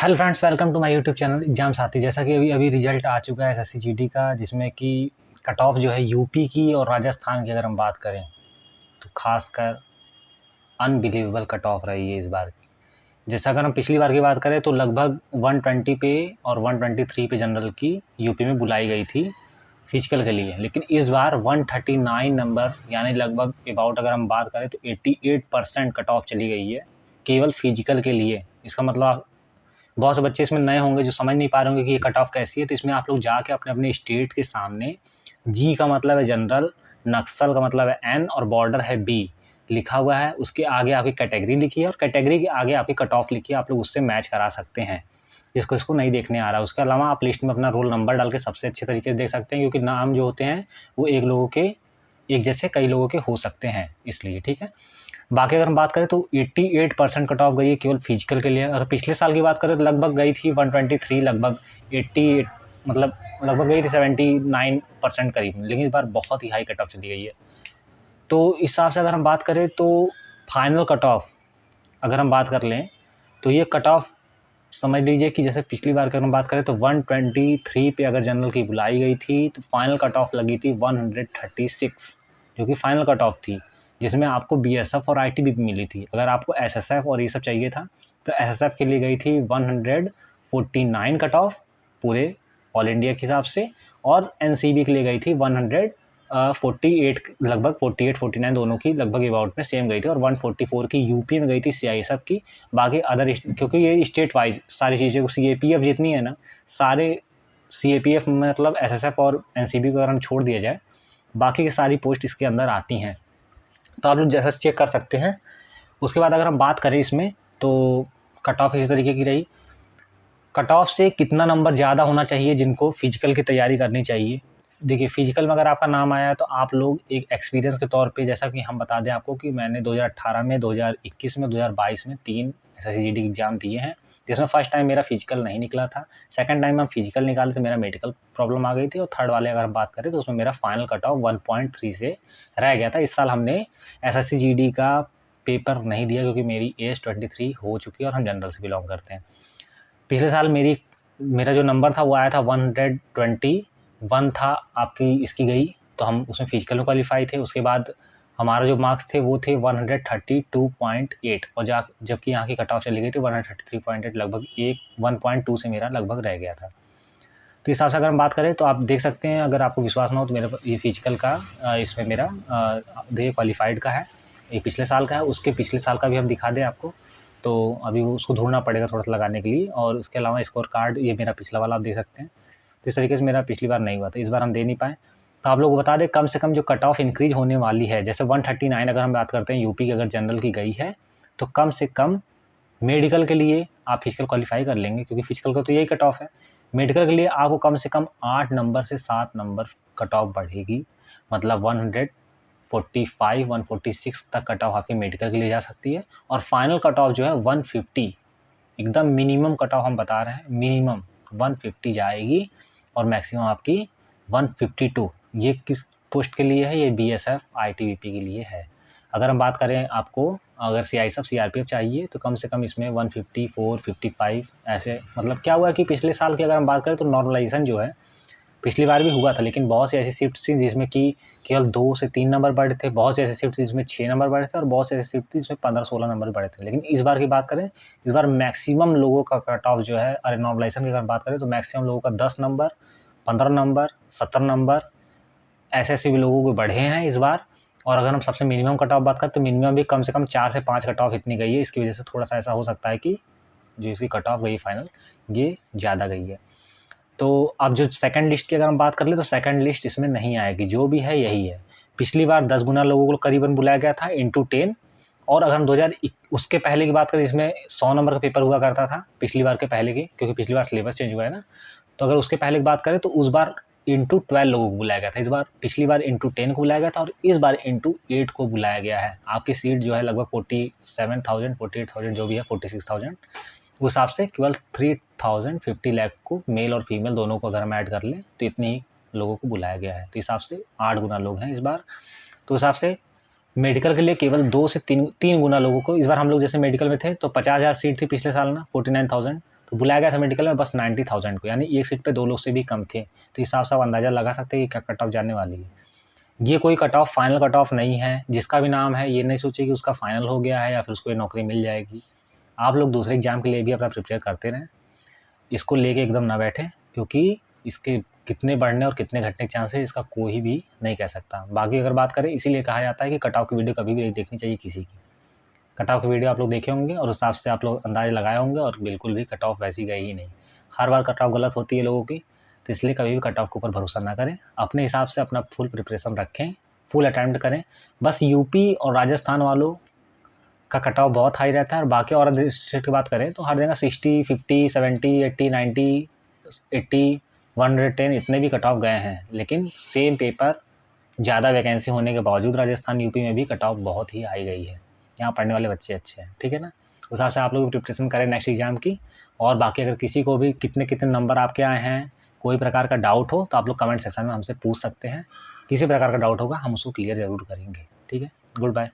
Hello friends, welcome to my YouTube channel exam Saathi. जैसा कि अभी रिजल्ट आ चुका है एसएससी जीडी का, जिसमें कि कट ऑफ जो है यूपी की और राजस्थान की अगर हम बात करें तो खासकर अनबिलीवेबल कट ऑफ रही है इस बार की। जैसा अगर हम पिछली बार की बात करें तो लगभग 120 पे और 123 पे जनरल की यूपी में बुलाई गई थी फिजिकल के लिए, लेकिन इस बार 139 नंबर यानी लगभग अबाउट अगर हम बात करें तो 88% कट ऑफ चली गई है केवल फिजिकल के लिए। इसका मतलब बहुत से बच्चे इसमें नए होंगे जो समझ नहीं पा रहे होंगे कि ये कट ऑफ कैसी है, तो इसमें आप लोग जाके अपने अपने स्टेट के सामने जी का मतलब है जनरल, नक्सल का मतलब है एन और बॉर्डर है बी लिखा हुआ है, उसके आगे आपकी कैटेगरी लिखी है और कैटेगरी के आगे आपकी कट ऑफ लिखी है। आप लोग उससे मैच करा सकते हैं जिसको इसको नहीं देखने आ रहा है। उसके अलावा आप लिस्ट में अपना रोल नंबर डाल के सबसे अच्छे तरीके से देख सकते हैं, क्योंकि नाम जो होते हैं वो एक जैसे कई लोगों के हो सकते हैं, इसलिए ठीक है। बाकी अगर हम बात करें तो 88% कट ऑफ गई है केवल फिजिकल के लिए। अगर पिछले साल की बात करें तो लगभग गई थी 123, लगभग 88 मतलब लगभग गई थी 79% करीब, लेकिन इस बार बहुत ही हाई कट ऑफ चली गई है। तो इस हिसाब से अगर हम बात करें तो फाइनल कट ऑफ अगर हम बात कर लें तो ये कट ऑफ समझ लीजिए कि जैसे पिछली बार अगर हम बात करें तो 123 पे अगर जनरल की बुलाई गई थी तो फाइनल कट ऑफ लगी थी 136, जो कि फाइनल कट ऑफ थी, जिसमें आपको बीएसएफ और आईटीबीपी मिली थी। अगर आपको एसएसएफ और ये सब चाहिए था तो एसएसएफ के लिए गई थी 149 कट ऑफ पूरे ऑल इंडिया के हिसाब से, और एनसीबी के लिए गई थी 148, लगभग 48-49 दोनों की लगभग अबाउट में सेम गई थी, और 144 की यूपी में गई थी सीआईएसएफ की। बाकी अदर क्योंकि ये स्टेट वाइज सारी चीज़ें सीएपीएफ जितनी है ना, सारे सीएपीएफ मतलब एसएसएफ और एनसीबी को अगर हम छोड़ दिया जाए बाकी की सारी पोस्ट इसके अंदर आती हैं, तो आप लोग जैसा चेक कर सकते हैं। उसके बाद अगर हम बात करें इसमें तो कट ऑफ इसी तरीके की रही। कट ऑफ से कितना नंबर ज़्यादा होना चाहिए जिनको फिजिकल की तैयारी करनी चाहिए। देखिए, फिजिकल में अगर आपका नाम आया है तो आप लोग एक एक्सपीरियंस के तौर पे, जैसा कि हम बता दें आपको कि मैंने 2018 में, 2021 में, 2022 में 3 एसएससी जीडी एग्ज़ाम दिए हैं, जिसमें फर्स्ट टाइम मेरा फिजिकल नहीं निकला था। सेकंड टाइम हम फिजिकल निकाले तो मेरा मेडिकल प्रॉब्लम आ गई थी, और थर्ड वाले अगर हम बात करें तो उसमें मेरा फाइनल कट ऑफ 1.3 से रह गया था। इस साल हमने एसएससी जीडी का पेपर नहीं दिया क्योंकि मेरी एज 23 हो चुकी है और हम जनरल से बिलोंग करते हैं। पिछले साल मेरा जो नंबर था वो आया था 121 था, आपकी इसकी गई तो हम उसमें फिजिकल में क्वालिफाई थे। उसके बाद हमारा जो मार्क्स थे वो थे 132.8, और जबकि यहाँ की कट ऑफ चली गई थी 133.8, लगभग 1.2 से मेरा लगभग रह गया था। तो इस हिसाब से अगर हम बात करें तो आप देख सकते हैं, अगर आपको विश्वास ना हो तो मेरे ये फिजिकल का इसमें मेरा देखिए क्वालिफाइड का है, ये पिछले साल का है, उसके पिछले साल का भी हम दिखा दें आपको, तो अभी वो उसको ढूंढना पड़ेगा थोड़ा सा लगाने के लिए। और उसके अलावा स्कोर कार्ड ये मेरा पिछला वाला आप देख सकते हैं। तो इस तरीके से मेरा पिछली बार नहीं हुआ था, इस बार हम दे नहीं पाए। तो आप लोग को बता दें कम से कम जो कट ऑफ इंक्रीज होने वाली है, जैसे 139 अगर हम बात करते हैं यूपी की अगर जनरल की गई है, तो कम से कम मेडिकल के लिए आप फिजिकल क्वालिफाई कर लेंगे, क्योंकि फिजिकल का तो यही कट ऑफ है। मेडिकल के लिए आपको कम से कम 8 नंबर से 7 नंबर कट ऑफ बढ़ेगी, मतलब 145, 146 तक कट ऑफ आपकी मेडिकल के लिए जा सकती है। और फाइनल कट ऑफ जो है 150, एकदम मिनिमम कट ऑफ हम बता रहे हैं, मिनिमम 150 जाएगी, और मैक्सिमम आपकी 152। ये किस पोस्ट के लिए है? ये बीएसएफ आईटीबीपी के लिए है। अगर हम बात करें आपको अगर सीआईएसएफ सीआरपीएफ चाहिए तो कम से कम इसमें 154, 55 ऐसे, मतलब क्या हुआ कि पिछले साल की अगर हम बात करें तो नॉर्मलाइजेशन जो है पिछली बार भी हुआ था, लेकिन बहुत सी ऐसी शिफ्ट थी जिसमें कि केवल 2 से 3 नंबर बढ़े थे, बहुत सी ऐसी शिफ्ट थी जिसमें 6 नंबर बढ़े थे, और बहुत सी ऐसी शिफ्ट थी जिसमें 15-16 नंबर बढ़े थे। लेकिन इस बार की बात करें, इस बार मैक्सिमम लोगों का कट ऑफ जो है, अरे नॉर्मलाइजेशन की अगर बात करें तो मैक्सिमम लोगों का 10 नंबर, 15 नंबर, 70 नंबर ऐसे भी लोगों को बढ़े हैं इस बार। और अगर हम सबसे मिनिमम कट ऑफ बात करें तो मिनिमम भी कम से कम 4 से 5 कट ऑफ इतनी गई है। इसकी वजह से थोड़ा सा ऐसा हो सकता है कि जो इसकी कट ऑफ गई फाइनल, ये ज़्यादा गई है। तो अब जो सेकंड लिस्ट की अगर हम बात कर ले तो सेकंड लिस्ट इसमें नहीं आएगी, जो भी है यही है। पिछली बार 10 गुना लोगों को करीबन बुलाया गया था इंटू 10, और अगर हम उसके पहले की बात करें, इसमें 100 नंबर का पेपर हुआ करता था पिछली बार के पहले की, क्योंकि पिछली बार सिलेबस चेंज हुआ है ना। तो अगर उसके पहले की बात करें तो उस बार इंटू 12 लोगों को बुलाया गया था। इस बार पिछली बार इंटू 10 को बुलाया गया था, और इस बार इंटू 8 को बुलाया गया है। आपकी सीट जो है लगभग 47,000, 48,000 जो भी है, 46,000, उस हिसाब से केवल 3,050 लाख को मेल और फीमेल दोनों को अगर हम ऐड कर लें तो इतने ही लोगों को बुलाया गया है। तो इस हिसाब से 8 गुना लोग हैं इस बार। तो उस हिसाब से मेडिकल के लिए केवल 2 से 3 गुना लोगों को इस बार हम लोग, जैसे मेडिकल में थे तो 50,000 सीट थी पिछले साल ना, 49,000, तो बुलाया गया था मेडिकल में बस 90,000 को, यानी एक सीट पे 2 लोग से भी कम थे। तो इस हिसाब से आप अंदाज़ा लगा सकते हैं कि क्या कट ऑफ जाने वाली है। ये कोई cut off final cut off नहीं है। जिसका भी नाम है ये नहीं सोचिए कि उसका फाइनल हो गया है या फिर उसको ये नौकरी मिल जाएगी। आप लोग दूसरे एग्ज़ाम के लिए भी अपना प्रिपेयर करते रहें, इसको लेके एकदम ना बैठें, क्योंकि इसके कितने बढ़ने और कितने घटने के चांस है इसका कोई भी नहीं कह सकता। बाकी अगर बात करें, इसीलिए कहा जाता है कि कट ऑफ की वीडियो कभी भी नहीं देखनी चाहिए किसी की। कट ऑफ की वीडियो आप लोग देखे होंगे और उस हिसाब से आप लोग अंदाज़े लगाए होंगे और बिल्कुल भी कट ऑफ वैसी गई ही नहीं। हर बार कट ऑफ गलत होती है लोगों की, तो इसलिए कभी भी कट ऑफ के ऊपर भरोसा ना करें। अपने हिसाब से अपना फुल प्रिपरेशन रखें, फुल अटेम्प्ट करें। बस यूपी और राजस्थान वालों का कट ऑफ बहुत हाई रहता है और बाकी और अदर स्टेट की बात करें तो हर जगह 60, 50, 70, 80, 90, 80, 110 इतने भी कट ऑफ गए हैं। लेकिन सेम पेपर, ज़्यादा वैकेंसी होने के बावजूद राजस्थान यूपी में भी कट ऑफ बहुत ही हाई गई है। यहाँ पढ़ने वाले बच्चे अच्छे हैं, ठीक है ना। उस हिसाब से आप लोग प्रिपरेशन करें नेक्स्ट एग्ज़ाम की। और बाकी अगर किसी को भी कितने कितने नंबर आपके आए हैं, कोई प्रकार का डाउट हो तो आप लोग कमेंट सेक्शन में हमसे पूछ सकते हैं। किसी प्रकार का डाउट होगा हम उसको क्लियर ज़रूर करेंगे, ठीक है। Good bye.